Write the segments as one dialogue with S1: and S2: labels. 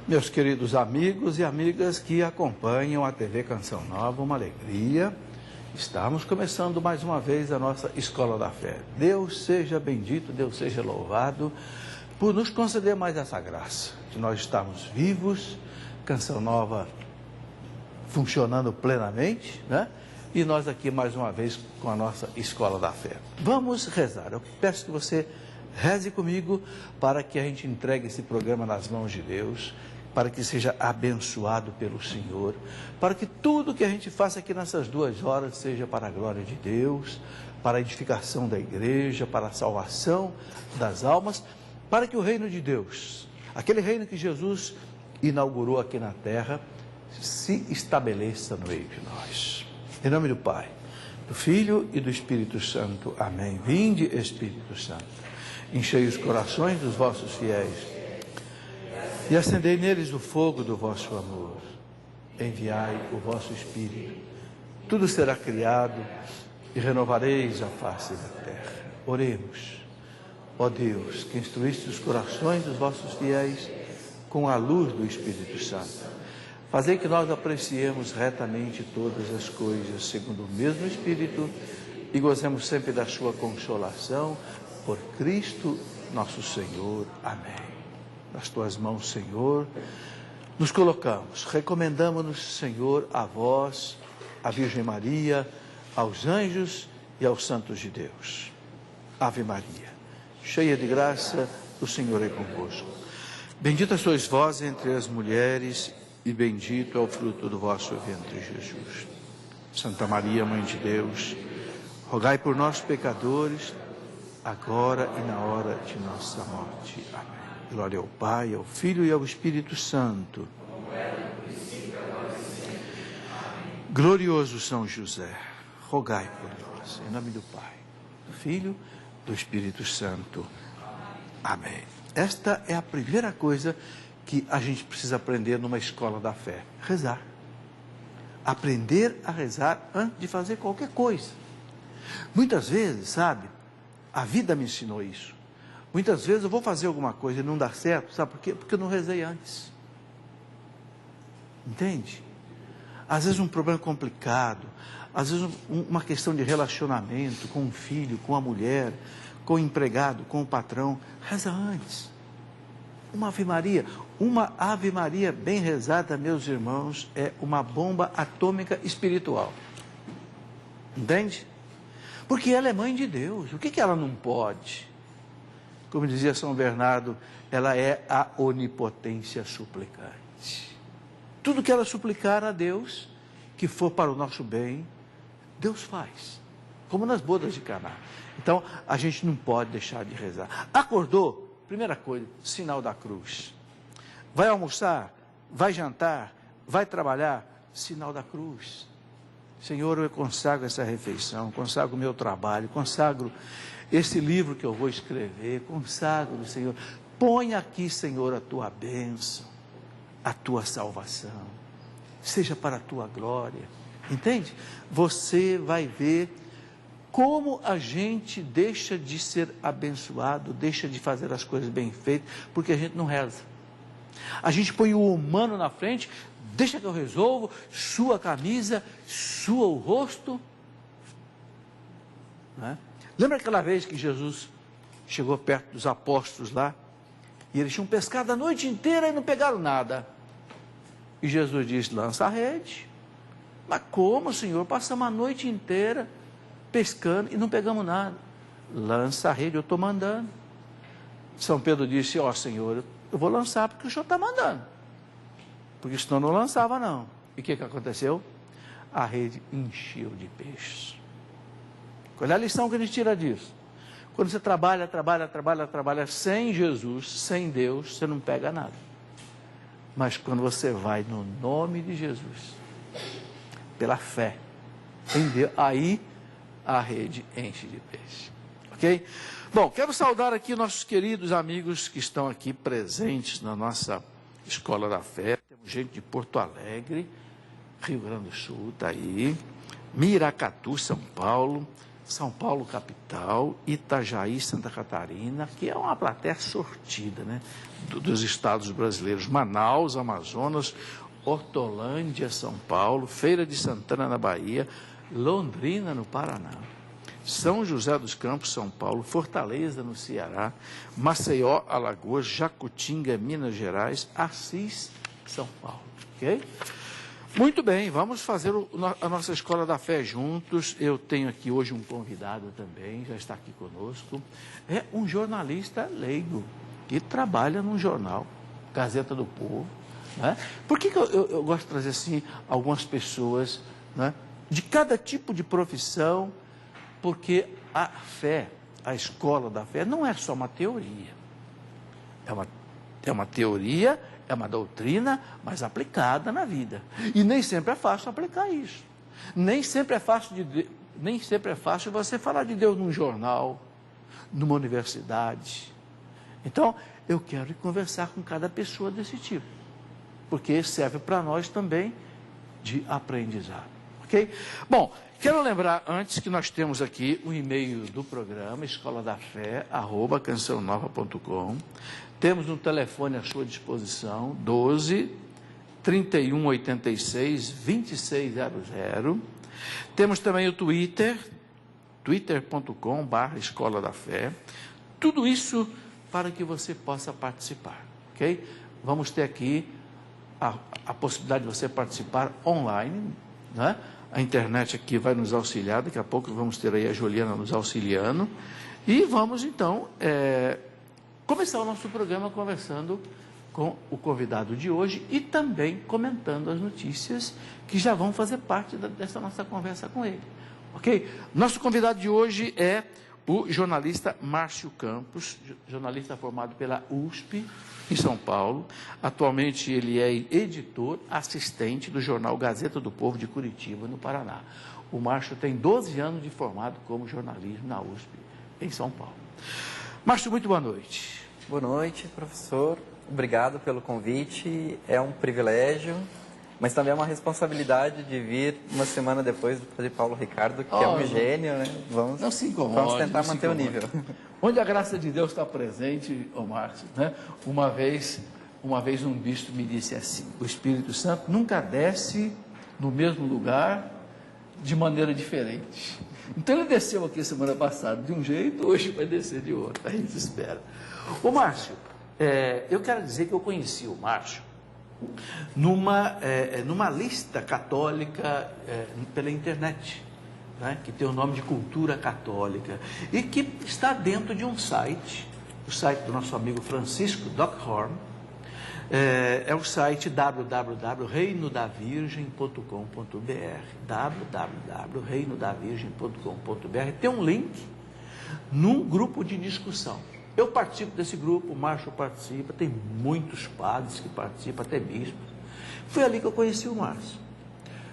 S1: Meus queridos amigos e amigas que acompanham a TV Canção Nova, uma alegria. Estamos começando mais uma vez a nossa Escola da Fé. Deus seja bendito, Deus seja louvado por nos conceder mais essa graça, de nós estarmos vivos, Canção Nova funcionando plenamente, né? E nós aqui mais uma vez com a nossa Escola da Fé. Vamos rezar. Eu peço que você reze comigo para que a gente entregue esse programa nas mãos de Deus, para que seja abençoado pelo Senhor, para que tudo que a gente faça aqui nessas 2 horas seja para a glória de Deus, para a edificação da igreja, para a salvação das almas, para que o reino de Deus, aquele reino que Jesus inaugurou aqui na terra, se estabeleça no meio de nós. Em nome do Pai, do Filho e do Espírito Santo. Amém. Vinde, Espírito Santo, enchei os corações dos vossos fiéis e acendei neles o fogo do vosso amor. Enviai o vosso Espírito, tudo será criado e renovareis a face da terra. Oremos. Ó Deus, que instruíste os corações dos vossos fiéis com a luz do Espírito Santo, fazei que nós apreciemos retamente todas as coisas segundo o mesmo Espírito e gozemos sempre da sua consolação por Cristo nosso Senhor. Amém. Nas tuas mãos, Senhor, nos colocamos, recomendamos-nos, Senhor, a vós, a Virgem Maria, aos anjos e aos santos de Deus. Ave Maria, cheia de graça, o Senhor é convosco. Bendita sois vós entre as mulheres e bendito é o fruto do vosso ventre, Jesus. Santa Maria, Mãe de Deus, rogai por nós, pecadores, agora e na hora de nossa morte. Amém. Glória ao Pai, ao Filho e ao Espírito Santo. Glorioso São José, rogai por nós. Em nome do Pai, do Filho, do Espírito Santo. Amém. Esta é a primeira coisa que a gente precisa aprender numa escola da fé. Rezar. Aprender a rezar antes de fazer qualquer coisa. Muitas vezes, sabe, a vida me ensinou isso. Muitas vezes eu vou fazer alguma coisa e não dá certo, sabe por quê? Porque eu não rezei antes. Entende? Às vezes um problema complicado, às vezes uma questão de relacionamento com o filho, com a mulher, com o empregado, com o patrão. Reza antes. Uma Ave Maria bem rezada, meus irmãos, é uma bomba atômica espiritual. Entende? Porque ela é mãe de Deus. O que ela não pode? Como dizia São Bernardo, ela é a onipotência suplicante. Tudo que ela suplicar a Deus, que for para o nosso bem, Deus faz. Como nas bodas de Caná. Então, a gente não pode deixar de rezar. Acordou? Primeira coisa, sinal da cruz. Vai almoçar? Vai jantar? Vai trabalhar? Sinal da cruz. Senhor, eu consagro essa refeição, consagro o meu trabalho, consagro esse livro que eu vou escrever, consagro, Senhor. Põe aqui, Senhor, a tua bênção, a tua salvação. Seja para a tua glória. Entende? Você vai ver como a gente deixa de ser abençoado, deixa de fazer as coisas bem feitas, porque a gente não reza. A gente põe o humano na frente, deixa que eu resolvo, sua camisa, sua o rosto. Né? Lembra aquela vez que Jesus chegou perto dos apóstolos lá, e eles tinham pescado a noite inteira e não pegaram nada. E Jesus disse, lança a rede. Mas como, Senhor? Passamos a noite inteira pescando e não pegamos nada. Lança a rede, eu estou mandando. São Pedro disse, ó Senhor, eu vou lançar porque o Senhor está mandando. Porque senão não lançava não. E o que aconteceu? A rede encheu de peixes. Qual é a lição que a gente tira disso? Quando você trabalha sem Jesus, sem Deus, você não pega nada. Mas quando você vai no nome de Jesus, pela fé em Deus, aí a rede enche de peixe. Ok? Bom, quero saudar aqui nossos queridos amigos que estão aqui presentes na nossa Escola da Fé. Temos gente de Porto Alegre, Rio Grande do Sul, está aí, Miracatu, São Paulo, São Paulo capital, Itajaí, Santa Catarina, que é uma plateia sortida, né? Dos estados brasileiros, Manaus, Amazonas, Hortolândia, São Paulo, Feira de Santana, na Bahia, Londrina, no Paraná, São José dos Campos, São Paulo, Fortaleza, no Ceará, Maceió, Alagoas, Jacutinga, Minas Gerais, Assis, São Paulo, ok? Muito bem, vamos fazer a nossa Escola da Fé juntos. Eu tenho aqui hoje um convidado também, já está aqui conosco. É um jornalista leigo, que trabalha num jornal, Gazeta do Povo. Né? Por que eu gosto de trazer assim algumas pessoas, né, de cada tipo de profissão? Porque a fé, a Escola da Fé, não é só uma teoria. É uma teoria, é uma doutrina, mas aplicada na vida. E nem sempre é fácil aplicar isso. Nem sempre é fácil você falar de Deus num jornal, numa universidade. Então, eu quero conversar com cada pessoa desse tipo, porque serve para nós também de aprendizado, ok? Bom, quero lembrar antes que nós temos aqui o e-mail do programa, escoladafé@cançãonova.com. Temos um telefone à sua disposição, 12-3186-2600. Temos também o Twitter, twitter.com/Escola da Fé. Tudo isso para que você possa participar, ok? Vamos ter aqui a possibilidade de você participar online, né? A internet aqui vai nos auxiliar, daqui a pouco vamos ter aí a Juliana nos auxiliando. E vamos, então, começar o nosso programa conversando com o convidado de hoje e também comentando as notícias que já vão fazer parte dessa nossa conversa com ele, ok? Nosso convidado de hoje é o jornalista Márcio Campos, jornalista formado pela USP, em São Paulo. Atualmente ele é editor assistente do jornal Gazeta do Povo de Curitiba, no Paraná. O Márcio tem 12 anos de formado como jornalismo na USP, em São Paulo. Márcio, muito boa noite.
S2: Boa noite, professor. Obrigado pelo convite. É um privilégio, mas também é uma responsabilidade de vir uma semana depois do Padre Paulo Ricardo, que é um gênio, né?
S1: Não se incomode.
S2: Vamos tentar manter o nível.
S1: Onde a graça de Deus está presente, Márcio, né? Uma vez um bispo me disse assim: o Espírito Santo nunca desce no mesmo lugar de maneira diferente. Então ele desceu aqui semana passada de um jeito, hoje vai descer de outro. A gente espera. Márcio, eu quero dizer que eu conheci o Márcio numa lista católica pela internet, né, que tem o nome de Cultura Católica e que está dentro de um site, o site do nosso amigo Francisco Dockhorn. É o site www.reinodavirgem.com.br, www.reinodavirgem.com.br. Tem um link num grupo de discussão. Eu participo desse grupo, o Márcio participa, tem muitos padres que participam, até bispos. Foi ali que eu conheci o Márcio.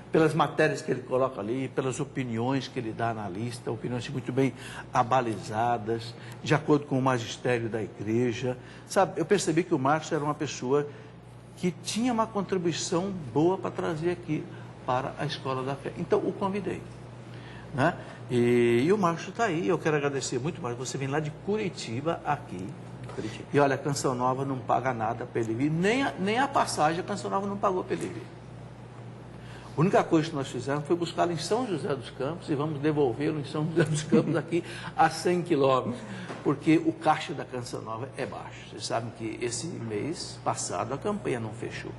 S1: Pelas matérias que ele coloca ali, pelas opiniões que ele dá na lista, opiniões muito bem abalizadas, de acordo com o magistério da igreja. Sabe, eu percebi que o Márcio era uma pessoa que tinha uma contribuição boa para trazer aqui para a Escola da Fé. Então, o convidei, né? E o Márcio está aí, eu quero agradecer muito mais. Você vem lá de Curitiba aqui. Curitiba. E olha, a Canção Nova não paga nada para ele vir, nem a passagem a Canção Nova não pagou para ele vir. A única coisa que nós fizemos foi buscá-lo em São José dos Campos e vamos devolvê-lo em São José dos Campos aqui a 100 quilômetros, porque o caixa da Canção Nova é baixo. Vocês sabem que esse mês passado a campanha não fechou.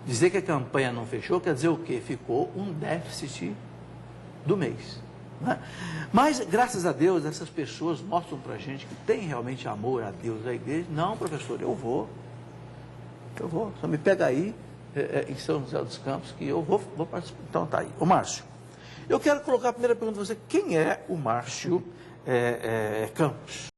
S1: Dizer que a campanha não fechou quer dizer o quê? Ficou um déficit do mês, né? Mas, graças a Deus, essas pessoas mostram para a gente que tem realmente amor a Deus, a igreja. Não, professor, eu vou, só me pega aí em São José dos Campos que eu vou participar. Então tá aí. Márcio, eu quero colocar a primeira pergunta para você: quem é o Márcio Campos?